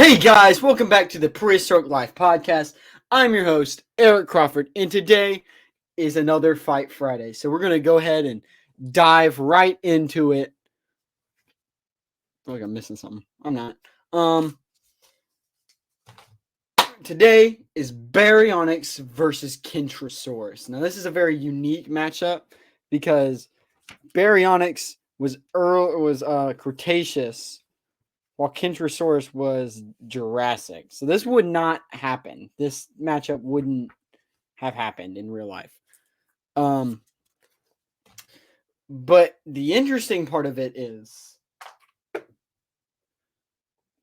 Hey guys, welcome back to the Prehistoric Life Podcast. I'm your host, Eric Crawford, and today is another Fight Friday. So we're going to go ahead and dive right into it. I feel like I'm missing something. I'm not. Today is Baryonyx versus Kentrosaurus. Now this is a very unique matchup because Baryonyx was Cretaceous, while Kentrosaurus was Jurassic. So this would not happen. This matchup wouldn't have happened in real life. But the interesting part of it is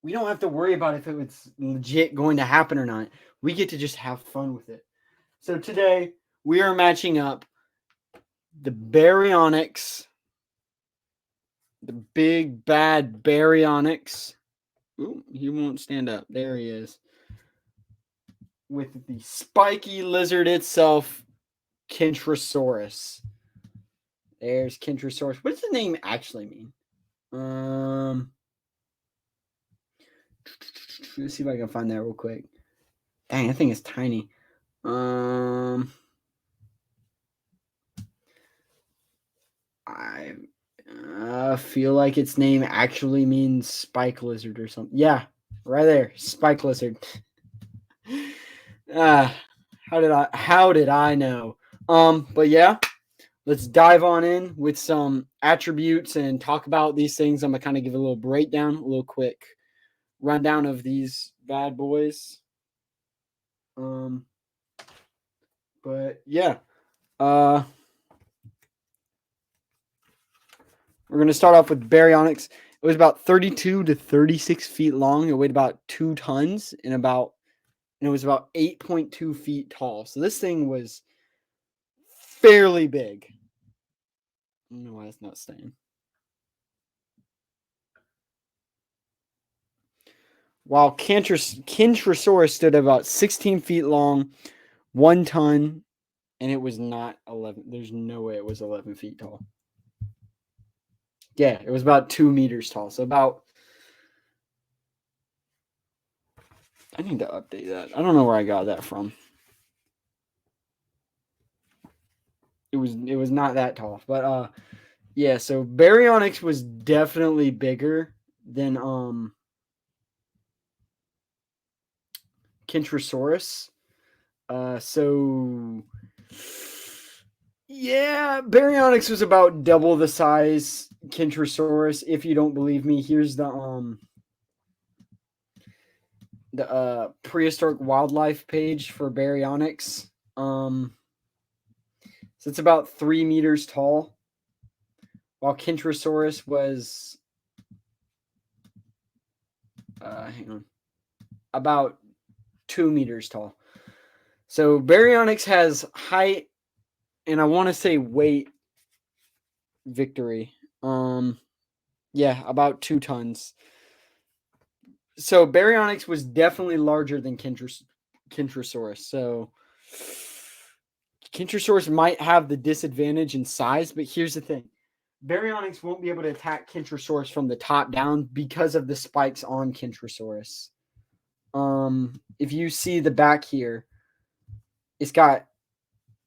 we don't have to worry about if it was legit going to happen or not. We get to just have fun with it. So today we are matching up the Baryonyx, the big bad Baryonyx. Ooh, he won't stand up. There he is. With the spiky lizard itself, Kentrosaurus. There's Kentrosaurus. What does the name actually mean? Let's see if I can find that real quick. Dang, that thing is tiny. I feel like its name actually means spike lizard or something. Yeah, right there, spike lizard. How did I know? But yeah, let's dive on in with some attributes and talk about these things. I'm gonna kind of give a little breakdown, a little quick rundown of these bad boys. But yeah, we're gonna start off with Baryonyx. It was about 32 to 36 feet long. It weighed about 2 tons and it was about 8.2 feet tall. So this thing was fairly big. I don't know why it's not staying. While Kentrosaurus stood about 16 feet long, 1 ton, and it was not 11. There's no way it was 11 feet tall. Yeah, it was about 2 meters tall. So about, I need to update that. I don't know where I got that from. It was not that tall, but yeah. So Baryonyx was definitely bigger than Kentrosaurus. So yeah, Baryonyx was about double the size Kentrosaurus. If you don't believe me, here's the prehistoric wildlife page for Baryonyx. So it's about 3 meters tall, while Kentrosaurus was about 2 meters tall. So Baryonyx has height, and I want to say weight victory. Yeah, about 2 tons. So Baryonyx was definitely larger than Kentrosaurus. So Kentrosaurus might have the disadvantage in size, but here's the thing. Baryonyx won't be able to attack Kentrosaurus from the top down because of the spikes on Kentrosaurus. If you see the back here, it's got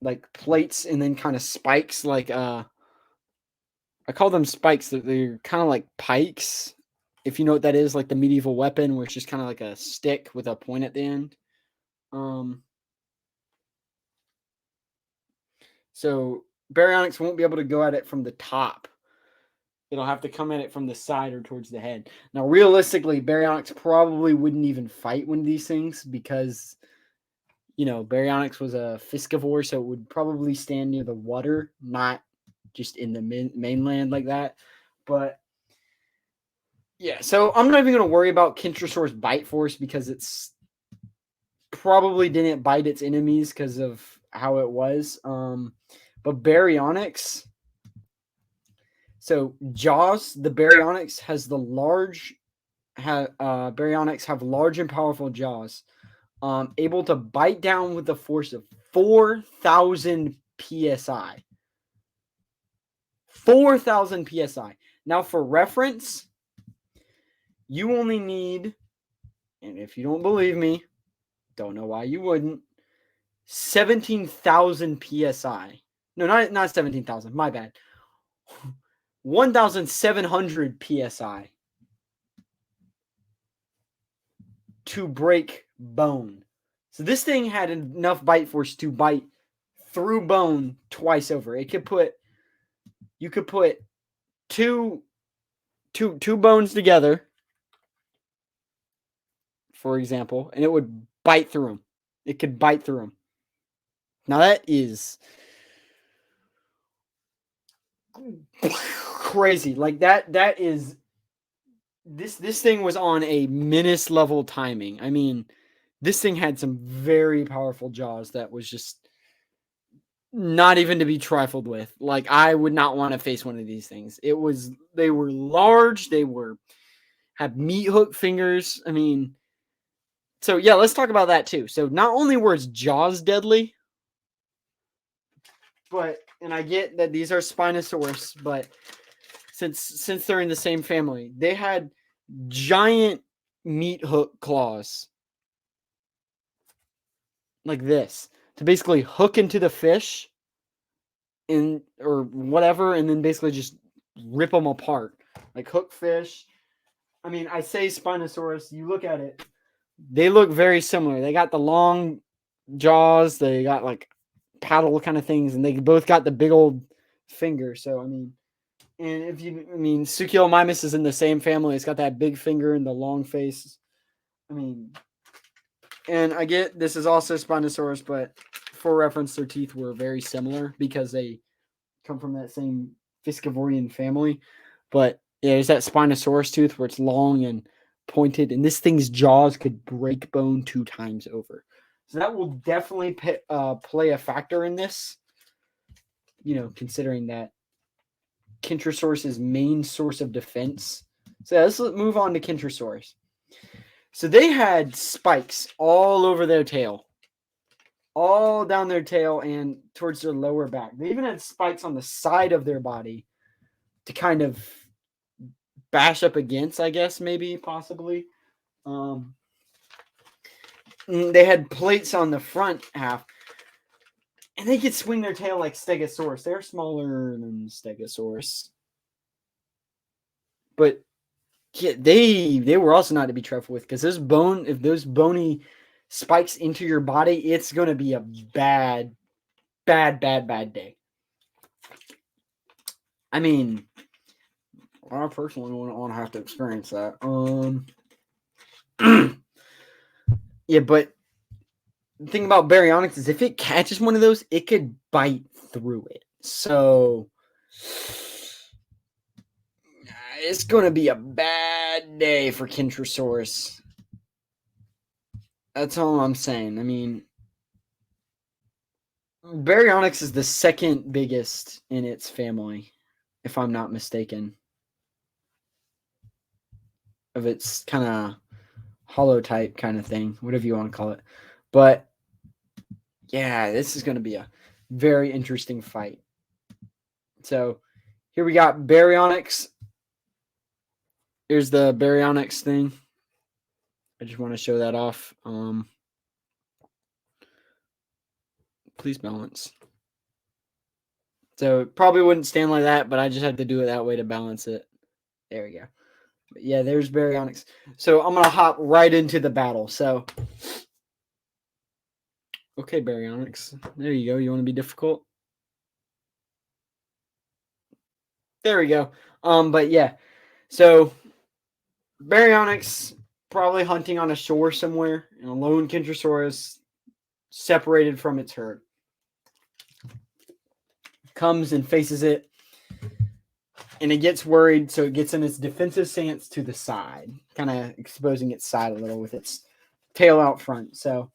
like plates and then kind of spikes, like I call them spikes. They're kind of like pikes, if you know what that is, like the medieval weapon where it's just kind of like a stick with a point at the end. So Baryonyx won't be able to go at it from the top. It'll have to come at it from the side or towards the head. Now, realistically, Baryonyx probably wouldn't even fight one of these things because, Baryonyx was a fiscivore, so it would probably stand near the water, not just in the mainland like that. But yeah, so I'm not even going to worry about Kentrosaurus bite force because it's probably didn't bite its enemies because of how it was. But Baryonyx, so jaws, the Baryonyx has the large. Baryonyx have large and powerful jaws, able to bite down with a force of 4,000 psi. 4,000 psi. Now, for reference, you only need And if you don't believe me, don't know why you wouldn't. 17,000 psi. No, not 17,000. My bad. 1,700 psi to break bone. So this thing had enough bite force to bite through bone twice over. You could put two bones together, for example, and it would bite through them. It could bite through them. Now that is crazy. Like that is this thing was on a menace level timing. I mean, this thing had some very powerful jaws that was just not even to be trifled with. Like, I would not want to face one of these things. They were large, had meat hook fingers. I mean, so yeah, let's talk about that too. So not only were its jaws deadly, and I get that these are Spinosaurus, but since they're in the same family, they had giant meat hook claws like this to basically hook into the fish or whatever, and then basically just rip them apart, like hook fish. I mean, I say Spinosaurus, you look at it, they look very similar. They got the long jaws, they got like paddle kind of things, and they both got the big old finger. So I mean, Suchiomymus is in the same family. It's got that big finger and the long face. I mean, and I get this is also Spinosaurus, but for reference, their teeth were very similar because they come from that same Fiscivorian family. But yeah, there's that Spinosaurus tooth where it's long and pointed, and this thing's jaws could break bone 2 times over. So that will definitely play a factor in this. Considering that Kentrosaurus's main source of defense. So yeah, let's move on to Kentrosaurus. So they had spikes all over their tail, all down their tail and towards their lower back. They even had spikes on the side of their body to kind of bash up against, I guess, maybe, possibly. They had plates on the front half, and they could swing their tail like Stegosaurus. They're smaller than Stegosaurus. But yeah, they were also not to be trifled with, because if those bony spikes into your body, it's going to be a bad day. I mean, I personally wouldn't want to have to experience that. Yeah, but the thing about Baryonyx is if it catches one of those, it could bite through it. So it's going to be a bad day for Kentrosaurus. That's all I'm saying. I mean, Baryonyx is the second biggest in its family, if I'm not mistaken, of its kind of holotype kind of thing, whatever you want to call it. But yeah, this is going to be a very interesting fight. So here we got Baryonyx. Here's the Baryonyx thing. I just want to show that off. Please balance. So it probably wouldn't stand like that, but I just had to do it that way to balance it. There we go. But yeah, there's Baryonyx. So I'm going to hop right into the battle. So, okay, Baryonyx. There you go. You want to be difficult? There we go. But yeah. So Baryonyx probably hunting on a shore somewhere, and a lone Kentrosaurus separated from its herd. Comes and faces it, and it gets worried, so it gets in its defensive stance to the side, kind of exposing its side a little with its tail out front. So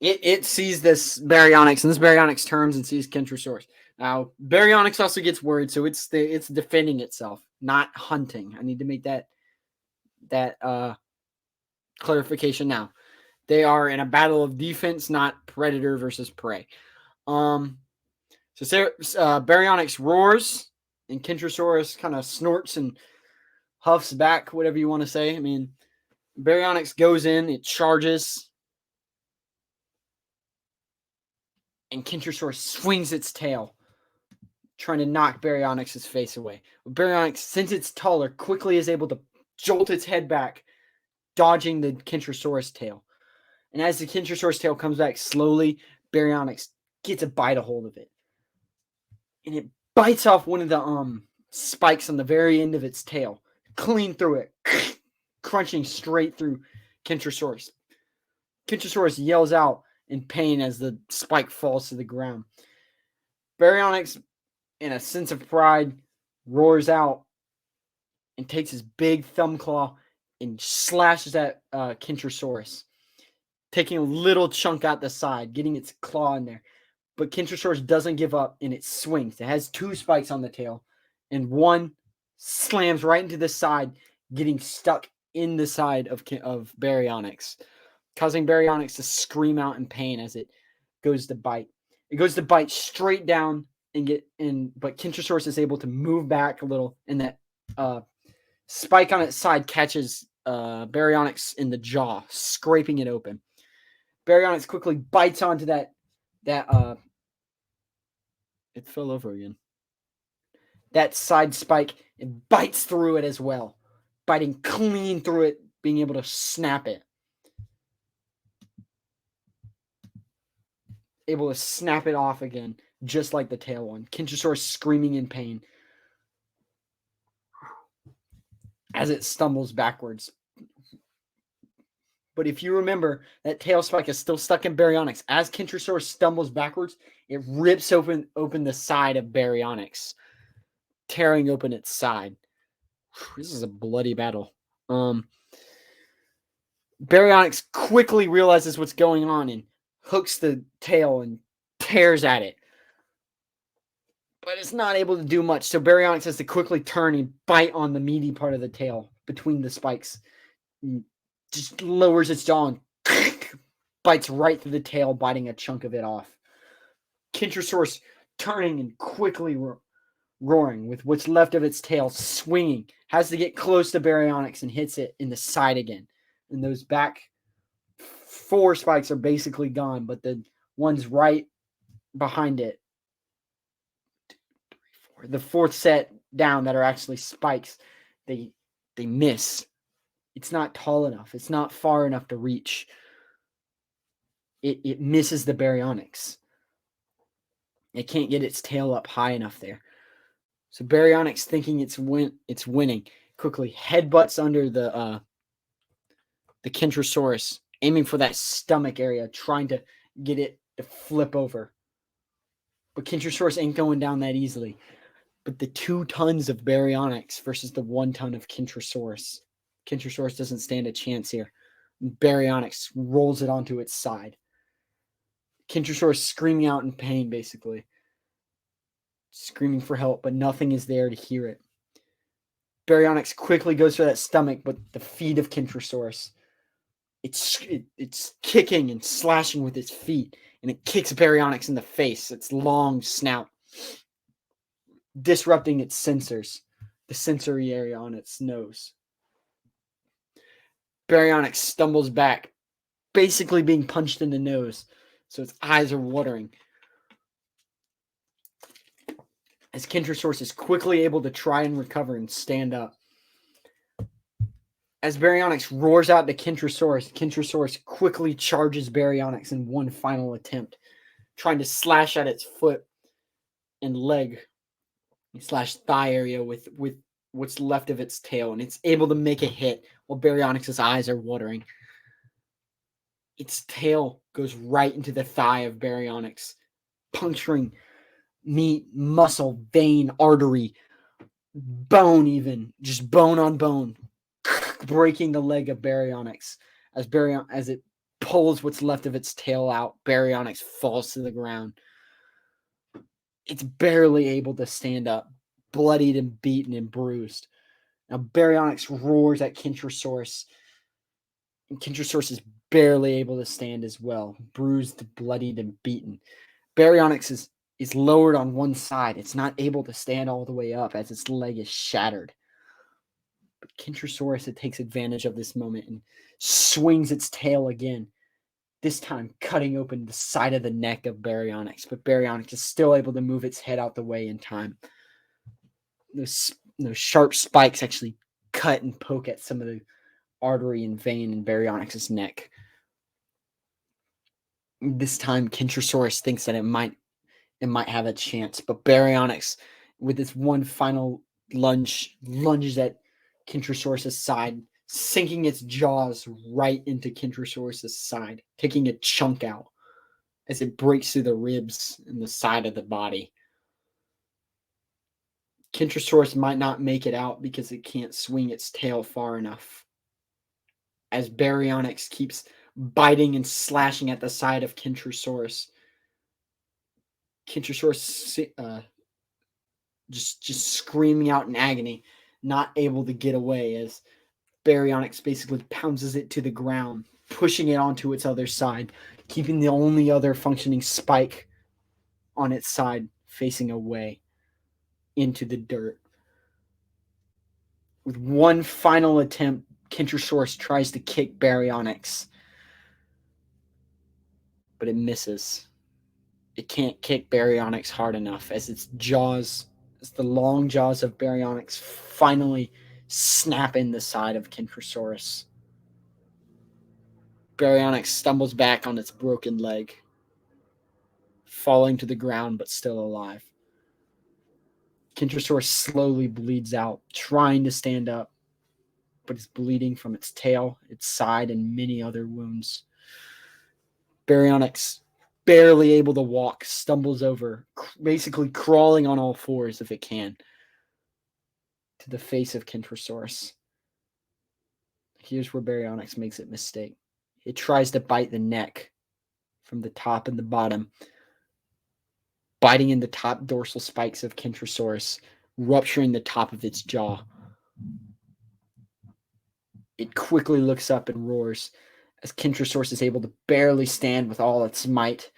it sees this Baryonyx, and this Baryonyx turns and sees Kentrosaurus. Now, Baryonyx also gets worried, so it's defending itself, not hunting. I need to make that clarification now. They are in a battle of defense, not predator versus prey. So Baryonyx roars, and Kentrosaurus kind of snorts and huffs back, whatever you want to say. I mean, Baryonyx goes in, it charges, and Kentrosaurus swings its tail, trying to knock Baryonyx's face away. Baryonyx, since it's taller, quickly is able to jolt its head back, dodging the Kentrosaurus tail. And as the Kentrosaurus tail comes back slowly, Baryonyx gets a bite a hold of it. And it bites off one of the spikes on the very end of its tail, clean through it, crunching straight through Kentrosaurus. Kentrosaurus yells out in pain as the spike falls to the ground. Baryonyx, in a sense of pride, roars out and takes his big thumb claw and slashes at Kentrosaurus, taking a little chunk out the side, getting its claw in there. But Kentrosaurus doesn't give up, and it swings. It has 2 spikes on the tail, and one slams right into the side, getting stuck in the side of Baryonyx, causing Baryonyx to scream out in pain as it goes to bite. It goes to bite straight down but Kentrosaurus is able to move back a little, and that spike on its side catches Baryonyx in the jaw, scraping it open. Baryonyx quickly bites onto that it fell over again. That side spike, and bites through it as well, biting clean through it, being able to snap it. Able to snap it off again, just like the tail one. Kentrosaurus screaming in pain as it stumbles backwards. But if you remember, that tail spike is still stuck in Baryonyx. As Kentrosaurus stumbles backwards, it rips open the side of Baryonyx, tearing open its side. This is a bloody battle. Baryonyx quickly realizes what's going on and hooks the tail and tears at it. But it's not able to do much, so Baryonyx has to quickly turn and bite on the meaty part of the tail between the spikes. Just lowers its jaw and bites right through the tail, biting a chunk of it off. Kentrosaurus turning and quickly roaring with what's left of its tail swinging, has to get close to Baryonyx and hits it in the side again. And those back 4 spikes are basically gone, but the ones right behind it, the 4th set down that are actually spikes, they miss. It's not tall enough. It's not far enough to reach. It misses the Baryonyx. It can't get its tail up high enough there. So Baryonyx, thinking it's winning, quickly headbutts under the Kentrosaurus, aiming for that stomach area, trying to get it to flip over. But Kentrosaurus ain't going down that easily. But the 2 tons of Baryonyx versus the 1 ton of Kentrosaurus. Kentrosaurus doesn't stand a chance here. Baryonyx rolls it onto its side. Kentrosaurus screaming out in pain, basically. Screaming for help, but nothing is there to hear it. Baryonyx quickly goes for that stomach, but the feet of Kentrosaurus. It's kicking and slashing with its feet, and it kicks Baryonyx in the face, its long snout, disrupting its sensors, the sensory area on its nose. Baryonyx stumbles back, basically being punched in the nose, so its eyes are watering. As Kentrosaurus is quickly able to try and recover and stand up. As Baryonyx roars out to Kentrosaurus, Kentrosaurus quickly charges Baryonyx in one final attempt, trying to slash at its foot and leg / thigh area with what's left of its tail, and it's able to make a hit while Baryonyx's eyes are watering. Its tail goes right into the thigh of Baryonyx, puncturing meat, muscle, vein, artery, bone, even just bone on bone, breaking the leg of Baryonyx. As it pulls what's left of its tail out, Baryonyx falls to the ground. It's barely able to stand up, bloodied and beaten and bruised. Now Baryonyx roars at Kentrosaurus, and Kentrosaurus is barely able to stand as well, bruised, bloodied, and beaten. Baryonyx is lowered on one side. It's not able to stand all the way up as its leg is shattered. But Kentrosaurus, it takes advantage of this moment and swings its tail again, this time cutting open the side of the neck of Baryonyx. But Baryonyx is still able to move its head out the way in time. Those sharp spikes actually cut and poke at some of the artery and vein in Baryonyx's neck. This time, Kentrosaurus thinks that it might have a chance, but Baryonyx, with its one final lunges at Kentrosaurus's side, sinking its jaws right into Kentrosaurus's side, taking a chunk out as it breaks through the ribs and the side of the body. Kentrosaurus might not make it out because it can't swing its tail far enough. As Baryonyx keeps biting and slashing at the side of Kentrosaurus, just screaming out in agony, not able to get away as Baryonyx basically pounces it to the ground, pushing it onto its other side, keeping the only other functioning spike on its side facing away into the dirt. With one final attempt, Kentrosaurus tries to kick Baryonyx, but it misses. It can't kick Baryonyx hard enough as the long jaws of Baryonyx finally snap in the side of Kentrosaurus. Baryonyx stumbles back on its broken leg, falling to the ground but still alive. Kentrosaurus slowly bleeds out, trying to stand up, but is bleeding from its tail, its side, and many other wounds. Baryonyx, barely able to walk, stumbles over, basically crawling on all fours if it can, to the face of Kentrosaurus. Here's where Baryonyx makes a mistake. It tries to bite the neck from the top and the bottom, biting in the top dorsal spikes of Kentrosaurus, rupturing the top of its jaw. It quickly looks up and roars as Kentrosaurus is able to barely stand with all its might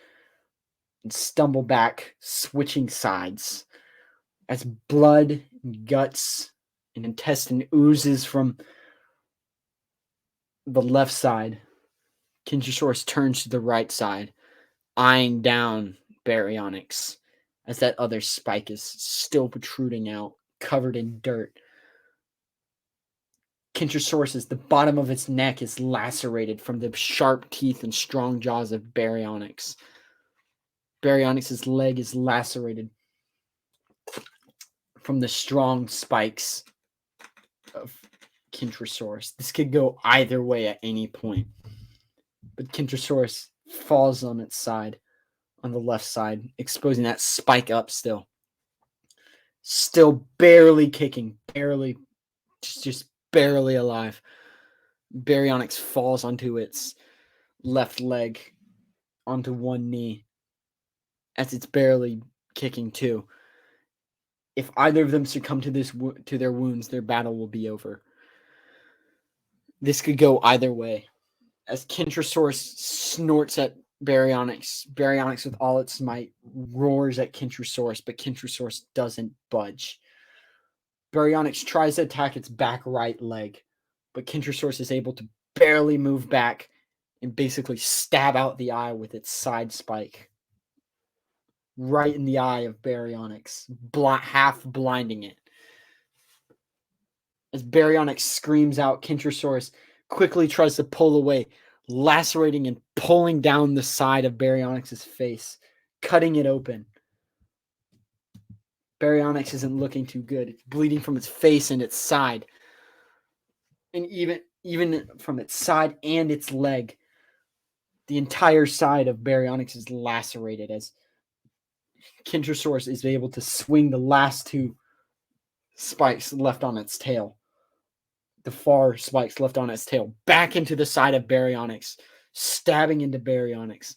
and stumble back, switching sides. As blood, and guts, and intestine oozes from the left side, Kentrosaurus turns to the right side, eyeing down Baryonyx as that other spike is still protruding out, covered in dirt. Kentrosaurus, the bottom of its neck is lacerated from the sharp teeth and strong jaws of Baryonyx. Baryonyx's leg is lacerated from the strong spikes of Kentrosaurus. This could go either way at any point. But Kentrosaurus falls on its side, on the left side, exposing that spike up still. Still barely kicking, just barely alive. Baryonyx falls onto its left leg, onto one knee, as it's barely kicking too. If either of them succumb to their wounds, their battle will be over. This could go either way. As Kentrosaurus snorts at Baryonyx, Baryonyx with all its might roars at Kentrosaurus, but Kentrosaurus doesn't budge. Baryonyx tries to attack its back right leg, but Kentrosaurus is able to barely move back and basically stab out the eye with its side spike. Right in the eye of Baryonyx, half blinding it. As Baryonyx screams out, Kentrosaurus quickly tries to pull away, lacerating and pulling down the side of Baryonyx's face, cutting it open. Baryonyx isn't looking too good. It's bleeding from its face and its side. And even from its side and its leg, the entire side of Baryonyx is lacerated as Kentrosaurus is able to swing the last two spikes left on its tail, the far spikes left on its tail, back into the side of Baryonyx, stabbing into Baryonyx.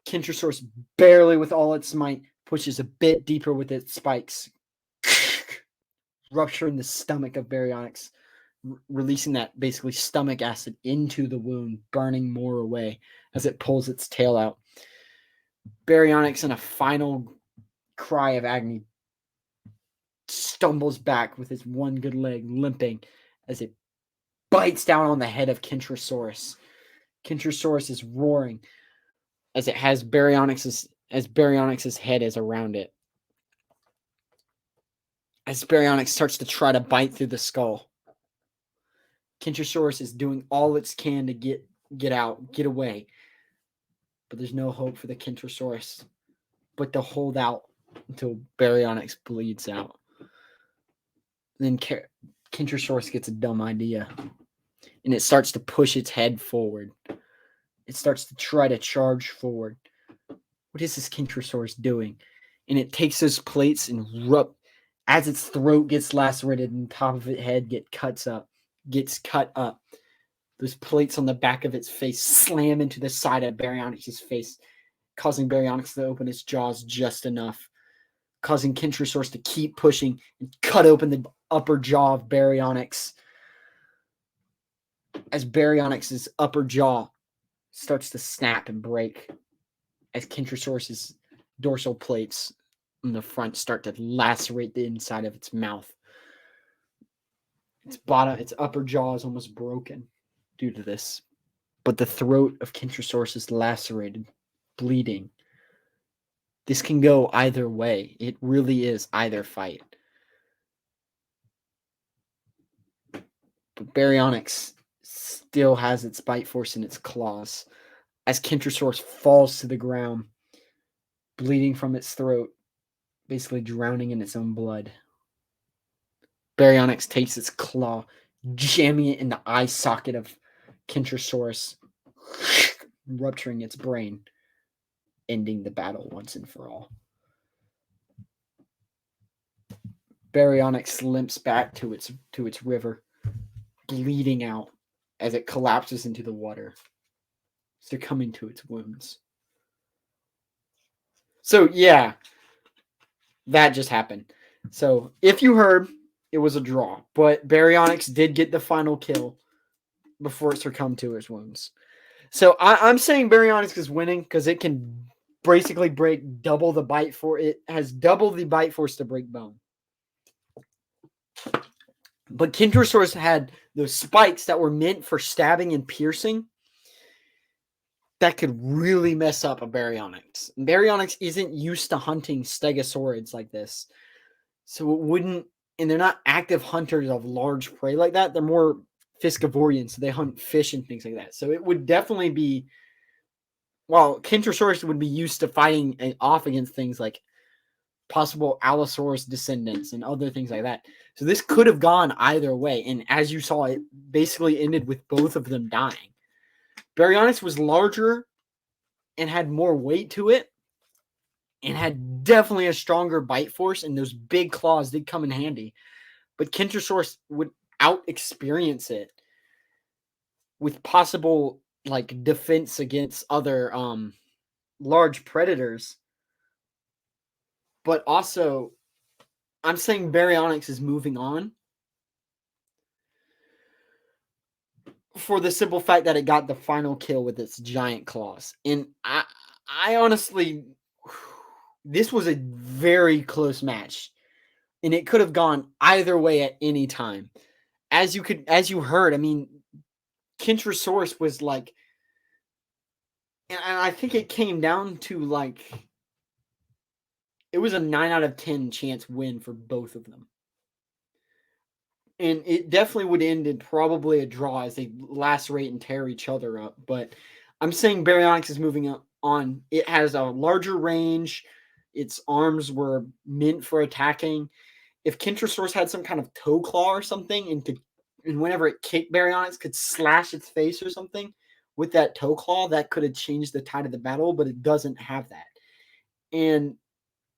Kentrosaurus, barely with all its might, pushes a bit deeper with its spikes, rupturing the stomach of Baryonyx, releasing that basically stomach acid into the wound, burning more away as it pulls its tail out. Baryonyx, in a final cry of agony, stumbles back with his one good leg limping as it bites down on the head of Kentrosaurus. Kentrosaurus is roaring as it has Baryonyx's head is around it. As Baryonyx starts to try to bite through the skull, Kentrosaurus is doing all it can to get out, get away. But there's no hope for the Kentrosaurus but to hold out until Baryonyx bleeds out. Then Kentrosaurus gets a dumb idea, and it starts to push its head forward. It starts to try to charge forward. What is this Kentrosaurus doing? And it takes those plates and as its throat gets lacerated and the top of its head gets cut up. Those plates on the back of its face slam into the side of Baryonyx's face, causing Baryonyx to open its jaws just enough, causing Kentrosaurus to keep pushing and cut open the upper jaw of Baryonyx. As Baryonyx's upper jaw starts to snap and break, as Kentrosaurus's dorsal plates in the front start to lacerate the inside of its mouth. Its upper jaw is almost broken due to this, but the throat of Kentrosaurus is lacerated, bleeding. This can go either way. It really is either fight. But Baryonyx still has its bite force in its claws as Kentrosaurus falls to the ground, bleeding from its throat, basically drowning in its own blood. Baryonyx takes its claw, jamming it in the eye socket of Kentrosaurus, rupturing its brain, ending the battle once and for all. Baryonyx limps back to its river, bleeding out as it collapses into the water, succumbing to its wounds. So yeah, that just happened. So if you heard, it was a draw, but Baryonyx did get the final kill before it succumbed to its wounds. So I'm saying Baryonyx is winning because it can basically break double the bite force. It has double the bite force to break bone. But Kentrosaurus had those spikes that were meant for stabbing and piercing that could really mess up a Baryonyx. Baryonyx isn't used to hunting stegosaurids like this. So it wouldn't, and they're not active hunters of large prey like that. They're more fiscivorians, so they hunt fish and things like that. So it would definitely be, well, Kentrosaurus would be used to fighting off against things like possible Allosaurus descendants and other things like that. So this could have gone either way. And as you saw, it basically ended with both of them dying. Baryonyx was larger and had more weight to it and had definitely a stronger bite force, and those big claws did come in handy. But Kentrosaurus would out-experience it with possible like defense against other large predators. But also, I'm saying Baryonyx is moving on for the simple fact that it got the final kill with its giant claws. And I honestly, this was a very close match, and it could have gone either way at any time. As you heard, I mean, Kentrosaurus was like, and I think it came down to like, it was a 9 out of 10 chance win for both of them. And it definitely would end in probably a draw as they lacerate and tear each other up. But I'm saying Baryonyx is moving on. It has a larger range. Its arms were meant for attacking. If Kentrosaurus had some kind of toe claw or something, and whenever it kicked Baryonyx, could slash its face or something with that toe claw, that could have changed the tide of the battle, but it doesn't have that. And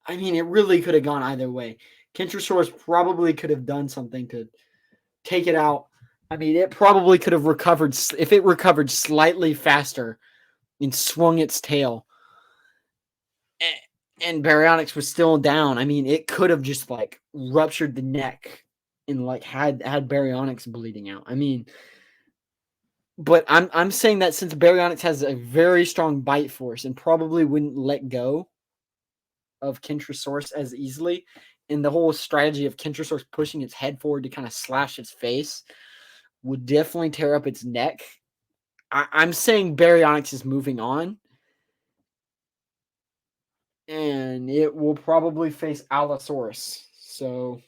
I mean, it really could have gone either way. Kentrosaurus probably could have done something to take it out. I mean, it probably could have recovered if it recovered slightly faster and swung its tail. And Baryonyx was still down. I mean, it could have just like ruptured the neck and like had Baryonyx bleeding out. I mean, but I'm saying that since Baryonyx has a very strong bite force and probably wouldn't let go of Kentrosaurus as easily, and the whole strategy of Kentrosaurus pushing its head forward to kind of slash its face would definitely tear up its neck. I'm saying Baryonyx is moving on. And it will probably face Allosaurus. So,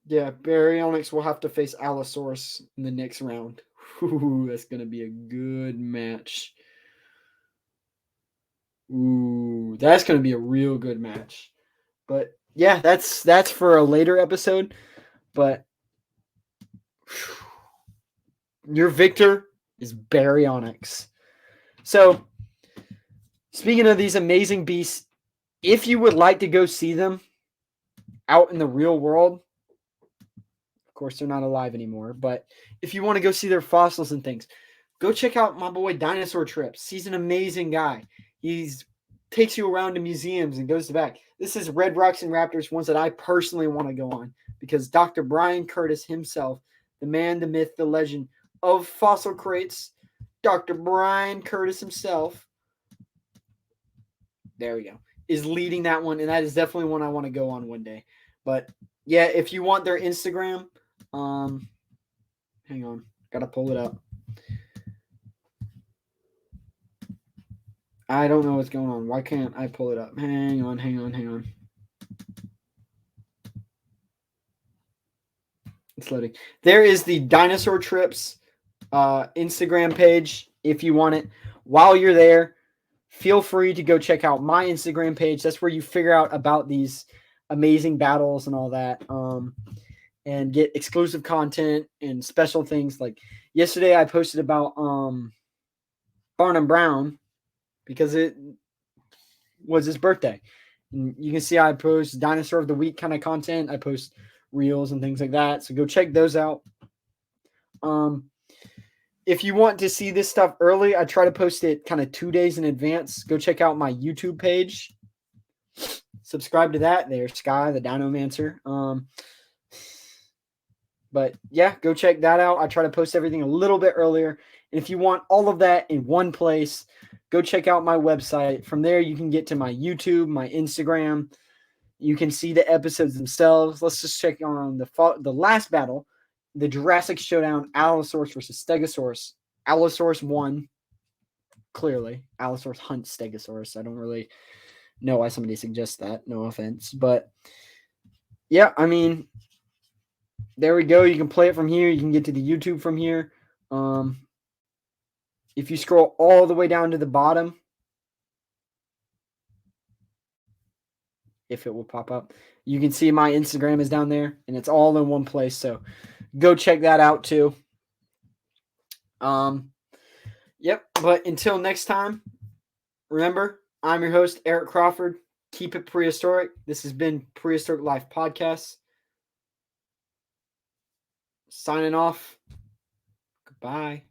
yeah, Baryonyx will have to face Allosaurus in the next round. Ooh, that's going to be a good match. Ooh, that's going to be a real good match. But, yeah, that's for a later episode. But your victor is Baryonyx. So, speaking of these amazing beasts, if you would like to go see them out in the real world, of course, they're not alive anymore, but if you want to go see their fossils and things, go check out my boy Dinosaur Trips. He's an amazing guy. He's takes you around to museums and goes back. This is Red Rocks and Raptors, ones that I personally want to go on because Dr. Brian Curtis himself, the man, the myth, the legend of fossil crates, Dr. Brian Curtis himself, there we go, is leading that one, and that is definitely one I want to go on one day. But yeah, if you want their Instagram, hang on, gotta pull it up. I don't know what's going on. Why can't I pull it up? Hang on. It's loading. There is the Dinosaur Trips Instagram page if you want it. While you're there, feel free to go check out my Instagram page. That's where you figure out about these amazing battles and all that. And get exclusive content and special things. Like yesterday I posted about Barnum Brown because it was his birthday. And you can see I post Dinosaur of the Week kind of content. I post reels and things like that. So go check those out. If you want to see this stuff early, I try to post it kind of 2 days in advance. Go check out my YouTube page. Subscribe to that. There's Sky, the Dinomancer. But yeah, go check that out. I try to post everything a little bit earlier. And if you want all of that in one place, go check out my website. From there, you can get to my YouTube, my Instagram. You can see the episodes themselves. Let's just check on the last battle, the Jurassic Showdown, Allosaurus versus Stegosaurus. Allosaurus won, clearly. Allosaurus hunts Stegosaurus. I don't really know why somebody suggests that. No offense. But yeah, I mean, there we go. You can play it from here. You can get to the YouTube from here. If you scroll all the way down to the bottom, if it will pop up, you can see my Instagram is down there, and it's all in one place. So go check that out too. Yep. But until next time, remember, I'm your host, Eric Crawford. Keep it prehistoric. This has been Prehistoric Life Podcast. Signing off. Goodbye.